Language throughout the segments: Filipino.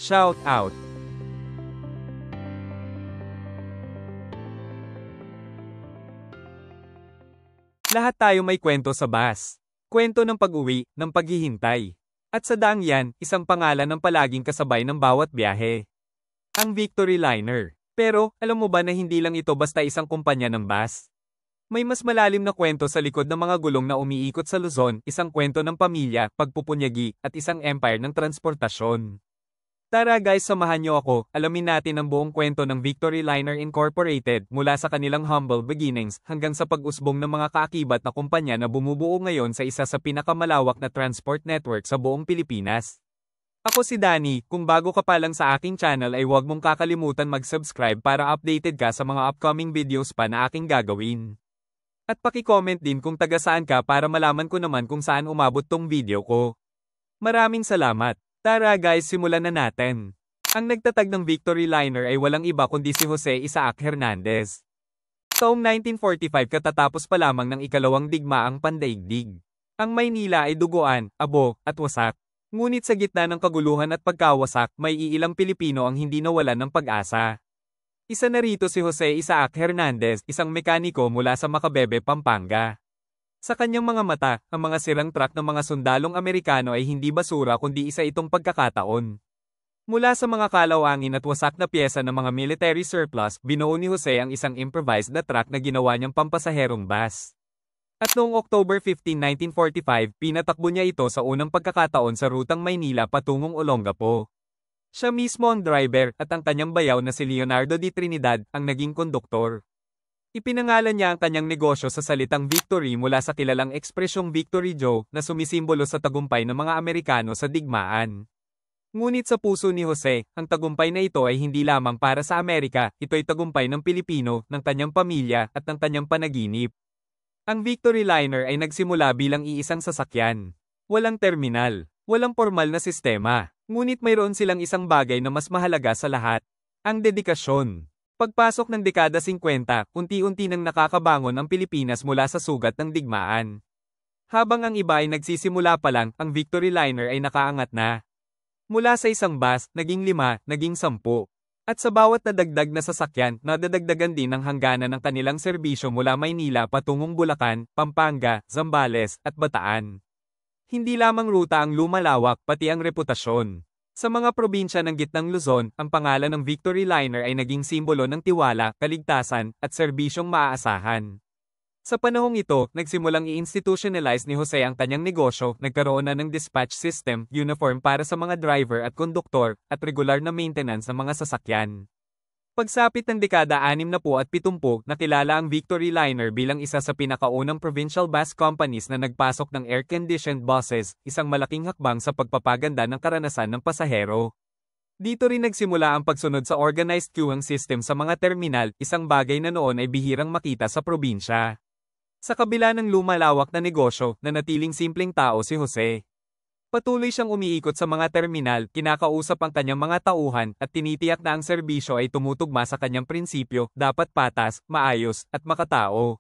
Shout out! Lahat tayo may kwento sa bus. Kwento ng pag-uwi, ng paghihintay. At sa daang yan, isang pangalan ng palaging kasabay ng bawat biyahe. Ang Victory Liner. Pero, alam mo ba na hindi lang ito basta isang kumpanya ng bus? May mas malalim na kwento sa likod ng mga gulong na umiikot sa Luzon, isang kwento ng pamilya, pagpupunyagi, at isang empire ng transportasyon. Tara guys, samahan niyo ako, alamin natin ang buong kwento ng Victory Liner Incorporated mula sa kanilang humble beginnings hanggang sa pag-usbong ng mga kaakibat na kumpanya na bumubuo ngayon sa isa sa pinakamalawak na transport network sa buong Pilipinas. Ako si Danny, kung bago ka pa lang sa aking channel ay huwag mong kakalimutan mag-subscribe para updated ka sa mga upcoming videos pa na aking gagawin. At paki-comment din kung taga saan ka para malaman ko naman kung saan umabot tong video ko. Maraming salamat! Tara guys, simulan na natin. Ang nagtatag ng Victory Liner ay walang iba kundi si Jose Isaac Hernandez. Taong 1945 katatapos pa lamang ng ikalawang digmaang pandaigdig. Ang Maynila ay duguan, abo, at wasak. Ngunit sa gitna ng kaguluhan at pagkawasak, may iilang Pilipino ang hindi nawalan ng pag-asa. Isa na rito si Jose Isaac Hernandez, isang mekaniko mula sa Macabebe, Pampanga. Sa kanyang mga mata, ang mga sirang truck ng mga sundalong Amerikano ay hindi basura kundi isa itong pagkakataon. Mula sa mga kalawangin at wasak na pyesa ng mga military surplus, binuo ni Jose ang isang improvised na truck na ginawa niyang pampasaherong bus. At noong October 15, 1945, pinatakbo niya ito sa unang pagkakataon sa rutang Maynila patungong Olongapo. Siya mismo ang driver at ang kanyang bayaw na si Leonardo D. Trinidad ang naging konduktor. Ipinangalan niya ang kanyang negosyo sa salitang Victory mula sa kilalang ekspresyong Victory Joe na sumisimbolo sa tagumpay ng mga Amerikano sa digmaan. Ngunit sa puso ni Jose, ang tagumpay na ito ay hindi lamang para sa Amerika, ito ay tagumpay ng Pilipino, ng kanyang pamilya, at ng kanyang panaginip. Ang Victory Liner ay nagsimula bilang iisang sasakyan. Walang terminal, walang formal na sistema, ngunit mayroon silang isang bagay na mas mahalaga sa lahat, ang dedikasyon. Pagpasok ng dekada 50, unti-unti nang nakakabangon ang Pilipinas mula sa sugat ng digmaan. Habang ang iba ay nagsisimula pa lang, ang Victory Liner ay nakaangat na. Mula sa isang bus, naging 5, naging 10. At sa bawat nadagdag na sasakyan, nadadagdagan din ang hangganan ng kanilang serbisyo mula Maynila patungong Bulacan, Pampanga, Zambales, at Bataan. Hindi lamang ruta ang lumalawak, pati ang reputasyon. Sa mga probinsya ng gitnang Luzon, ang pangalan ng Victory Liner ay naging simbolo ng tiwala, kaligtasan, at serbisyong maaasahan. Sa panahong ito, nagsimulang i-institutionalize ni Jose ang kanyang negosyo, nagkaroon na ng dispatch system, uniform para sa mga driver at konduktor, at regular na maintenance ng mga sasakyan. Pagsapit ng dekada 60 at 70, nakilala ang Victory Liner bilang isa sa pinakaunang provincial bus companies na nagpasok ng air-conditioned buses, isang malaking hakbang sa pagpapaganda ng karanasan ng pasahero. Dito rin nagsimula ang pagsunod sa organized queuing system sa mga terminal, isang bagay na noon ay bihirang makita sa probinsya. Sa kabila ng lumalawak na negosyo, nanatiling simpleng tao si Jose. Patuloy siyang umiikot sa mga terminal, kinakausap ang kanyang mga tauhan, at tinitiyak na ang serbisyo ay tumutugma sa kanyang prinsipyo, dapat patas, maayos, at makatao.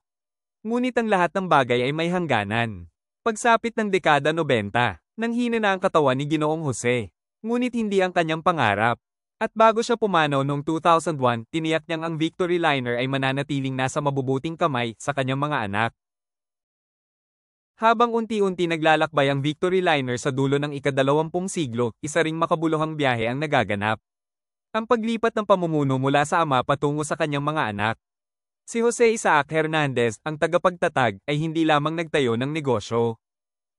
Ngunit ang lahat ng bagay ay may hangganan. Pagsapit ng dekada 90, nanghina na ang katawan ni Ginoong Jose. Ngunit hindi ang kanyang pangarap. At bago siya pumanaw noong 2001, tiniyak niyang ang Victory Liner ay mananatiling nasa mabubuting kamay sa kanyang mga anak. Habang unti-unti naglalakbay ang Victory Liner sa dulo ng ika-20 siglo, isa ring makabuluhang biyahe ang nagaganap. Ang paglipat ng pamumuno mula sa ama patungo sa kanyang mga anak. Si Jose Isaac Hernandez, ang tagapagtatag, ay hindi lamang nagtayo ng negosyo.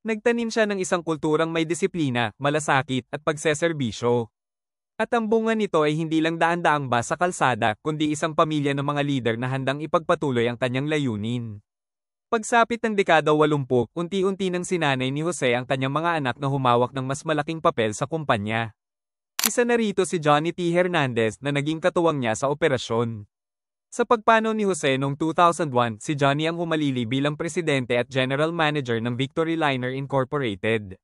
Nagtanim siya ng isang kulturang may disiplina, malasakit, at pagseserbisyo. At ang bunga nito ay hindi lang daan-daang bus sa kalsada, kundi isang pamilya ng mga lider na handang ipagpatuloy ang kanyang layunin. Pagsapit ng dekada 80, unti-unti nang sinanay ni Jose ang kanyang mga anak na humawak ng mas malaking papel sa kumpanya. Isa na rito si Johnny T. Hernandez na naging katuwang niya sa operasyon. Sa pagpanaw ni Jose noong 2001, si Johnny ang humalili bilang presidente at general manager ng Victory Liner Incorporated.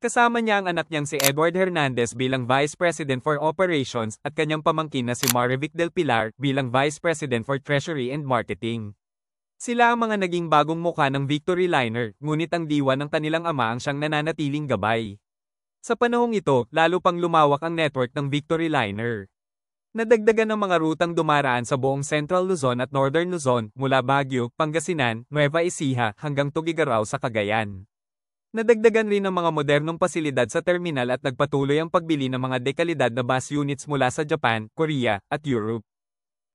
Kasama niya ang anak niyang si Edward Hernandez bilang Vice President for Operations at kanyang pamangkin na si Marivic Del Pilar bilang Vice President for Treasury and Marketing. Sila ang mga naging bagong mukha ng Victory Liner, ngunit ang diwa ng kanilang ama ang siyang nananatiling gabay. Sa panahong ito, lalo pang lumawak ang network ng Victory Liner. Nadagdagan ng mga rutang dumaraan sa buong Central Luzon at Northern Luzon mula Baguio, Pangasinan, Nueva Ecija hanggang Tuguegarao sa Cagayan. Nadagdagan rin ng mga modernong pasilidad sa terminal at nagpatuloy ang pagbili ng mga dekalidad na bus units mula sa Japan, Korea, at Europe.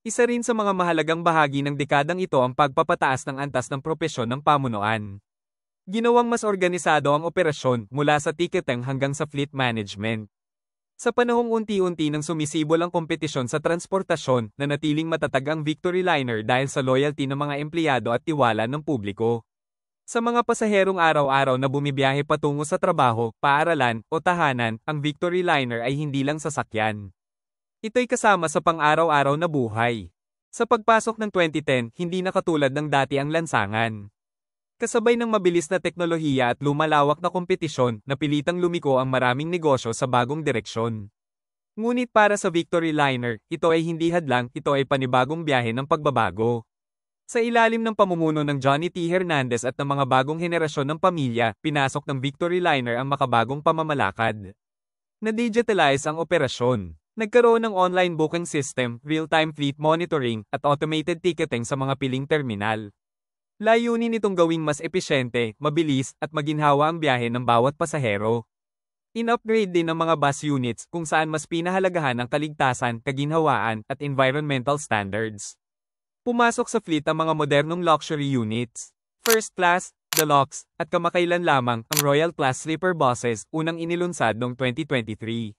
Isa rin sa mga mahalagang bahagi ng dekadang ito ang pagpapataas ng antas ng propesyon ng pamunuan. Ginawang mas organisado ang operasyon mula sa ticketing hanggang sa fleet management. Sa panahong unti-unti nang sumisibol ang kompetisyon sa transportasyon, nanatiling matatag ang Victory Liner dahil sa loyalty ng mga empleyado at tiwala ng publiko. Sa mga pasaherong araw-araw na bumibiyahe patungo sa trabaho, paaralan, o tahanan, ang Victory Liner ay hindi lang sasakyan. Ito'y kasama sa pang-araw-araw na buhay. Sa pagpasok ng 2010, hindi na katulad ng dati ang lansangan. Kasabay ng mabilis na teknolohiya at lumalawak na kompetisyon, napilitang lumiko ang maraming negosyo sa bagong direksyon. Ngunit para sa Victory Liner, ito ay hindi hadlang, ito ay panibagong biyahe ng pagbabago. Sa ilalim ng pamumuno ng Johnny T. Hernandez at ng mga bagong henerasyon ng pamilya, pinasok ng Victory Liner ang makabagong pamamalakad. Na-digitalize ang operasyon. Nagkaroon ng online booking system, real-time fleet monitoring, at automated ticketing sa mga piling terminal. Layunin nitong gawing mas epesyente, mabilis, at maginhawa ang biyahe ng bawat pasahero. In-upgrade din ng mga bus units kung saan mas pinahalagahan ang kaligtasan, kaginhawaan, at environmental standards. Pumasok sa fleet ang mga modernong luxury units, first class, deluxe, at kamakailan lamang ang Royal Class Sleeper buses, unang inilunsad noong 2023.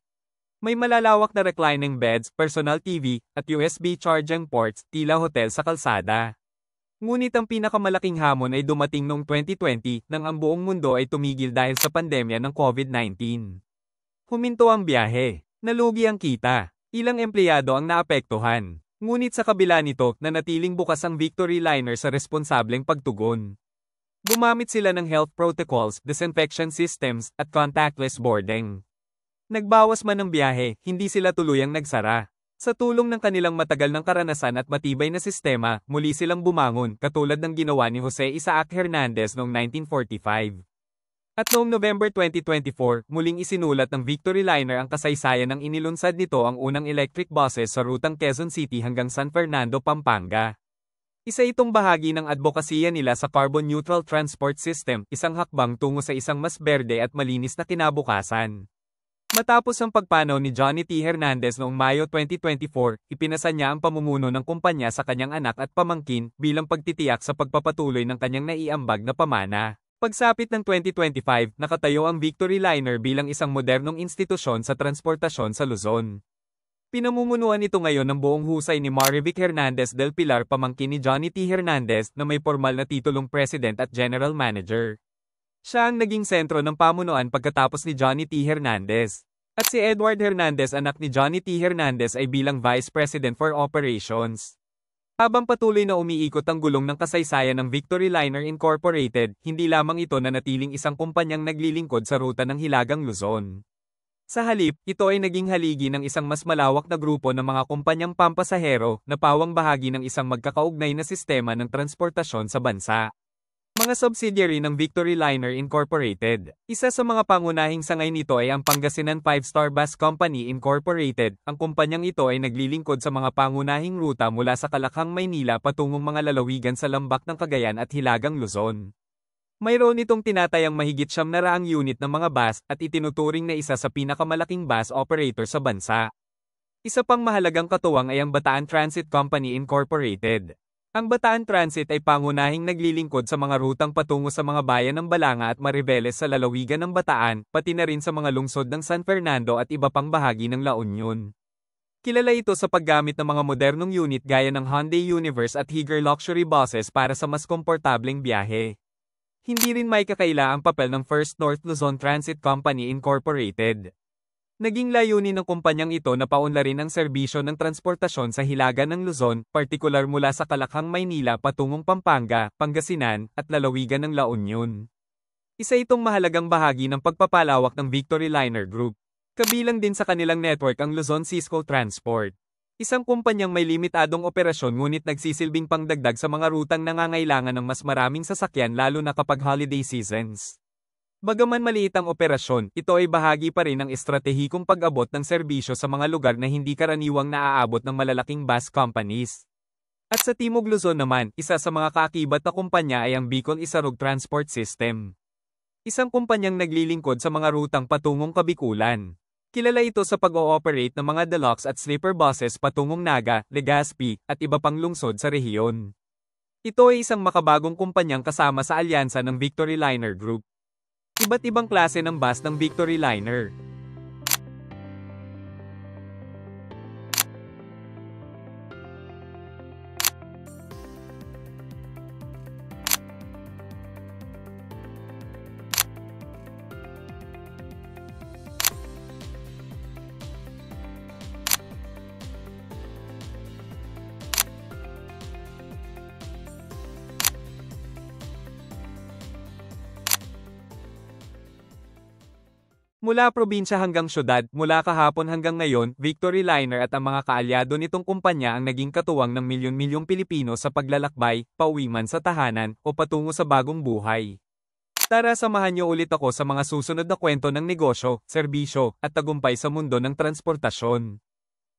May malalawak na reclining beds, personal TV, at USB charging ports, tila hotel sa kalsada. Ngunit ang pinakamalaking hamon ay dumating noong 2020 nang ang buong mundo ay tumigil dahil sa pandemya ng COVID-19. Huminto ang biyahe, nalugi ang kita, ilang empleyado ang naapektuhan. Ngunit sa kabila nito, nanatiling bukas ang Victory Liner sa responsableng pagtugon. Gumamit sila ng health protocols, disinfection systems, at contactless boarding. Nagbawas man ng biyahe, hindi sila tuluyang nagsara. Sa tulong ng kanilang matagal ng karanasan at matibay na sistema, muli silang bumangon, katulad ng ginawa ni Jose Isaac Hernandez noong 1945. At noong November 2024, muling isinulat ng Victory Liner ang kasaysayan ng inilunsad nito ang unang electric buses sa rutang Quezon City hanggang San Fernando, Pampanga. Isa itong bahagi ng advokasya nila sa carbon neutral transport system, isang hakbang tungo sa isang mas berde at malinis na kinabukasan. Matapos ang pagpanaw ni Johnny T. Hernandez noong Mayo 2024, ipinasa niya ang pamumuno ng kumpanya sa kanyang anak at pamangkin bilang pagtitiyak sa pagpapatuloy ng kanyang naiambag na pamana. Pagsapit ng 2025, nakatayo ang Victory Liner bilang isang modernong institusyon sa transportasyon sa Luzon. Pinamumunuan ito ngayon ng buong husay ni Marivic Hernandez del Pilar, pamangkin ni Johnny T. Hernandez, na may formal na titulong President at General Manager. Siya ang naging sentro ng pamunuan pagkatapos ni Johnny T. Hernandez. At si Edward Hernandez, anak ni Johnny T. Hernandez, ay bilang Vice President for Operations. Habang patuloy na umiikot ang gulong ng kasaysayan ng Victory Liner Incorporated, hindi lamang ito na natiling isang kumpanyang naglilingkod sa ruta ng Hilagang Luzon. Sa halip, ito ay naging haligi ng isang mas malawak na grupo ng mga kumpanyang pampasahero na pawang bahagi ng isang magkakaugnay na sistema ng transportasyon sa bansa. Mga subsidiary ng Victory Liner Incorporated. Isa sa mga pangunahing sangay nito ay ang Pangasinan 5-Star Bus Company Incorporated. Ang kumpanyang ito ay naglilingkod sa mga pangunahing ruta mula sa Kalakhang, Maynila patungong mga lalawigan sa Lambak ng Cagayan at Hilagang Luzon. Mayroon itong tinatayang mahigit 700 unit ng mga bus at itinuturing na isa sa pinakamalaking bus operator sa bansa. Isa pang mahalagang katuwang ay ang Bataan Transit Company Incorporated. Ang Bataan Transit ay pangunahing naglilingkod sa mga rutang patungo sa mga bayan ng Balanga at Mariveles sa lalawigan ng Bataan, pati na rin sa mga lungsod ng San Fernando at iba pang bahagi ng La Union. Kilala ito sa paggamit ng mga modernong unit gaya ng Hyundai Universe at Higer luxury buses para sa mas komportableng biyahe. Hindi rin may kakaila ang papel ng First North Luzon Transit Company Incorporated. Naging layunin ng kumpanyang ito na paunlarin ang serbisyo ng transportasyon sa hilaga ng Luzon, partikular mula sa Kalakhang, Maynila patungong Pampanga, Pangasinan, at lalawigan ng La Union. Isa itong mahalagang bahagi ng pagpapalawak ng Victory Liner Group. Kabilang din sa kanilang network ang Luzon Cisco Transport. Isang kumpanyang may limitadong operasyon ngunit nagsisilbing pangdagdag sa mga rutang nangangailangan ng mas maraming sasakyan lalo na kapag holiday seasons. Bagaman maliit ang operasyon, ito ay bahagi pa rin ng estratehikong pag-abot ng serbisyo sa mga lugar na hindi karaniwang naaabot ng malalaking bus companies. At sa Timog Luzon naman, isa sa mga kaakibat na kumpanya ay ang Bicol Isarog Transport System. Isang kumpanyang naglilingkod sa mga rutang patungong Kabikulan. Kilala ito sa pag-ooperate ng mga deluxe at sleeper buses patungong Naga, Legazpi, at iba pang lungsod sa rehiyon. Ito ay isang makabagong kumpanyang kasama sa alyansa ng Victory Liner Group. Iba't ibang klase ng bus ng Victory Liner. Mula probinsya hanggang syudad, mula kahapon hanggang ngayon, Victory Liner at ang mga kaalyado nitong kumpanya ang naging katuwang ng milyon-milyong Pilipino sa paglalakbay, pauwi man sa tahanan, o patungo sa bagong buhay. Tara samahan niyo ulit ako sa mga susunod na kwento ng negosyo, serbisyo, at tagumpay sa mundo ng transportasyon.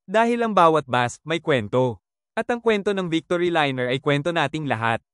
Dahil ang bawat bus, may kwento. At ang kwento ng Victory Liner ay kwento nating lahat.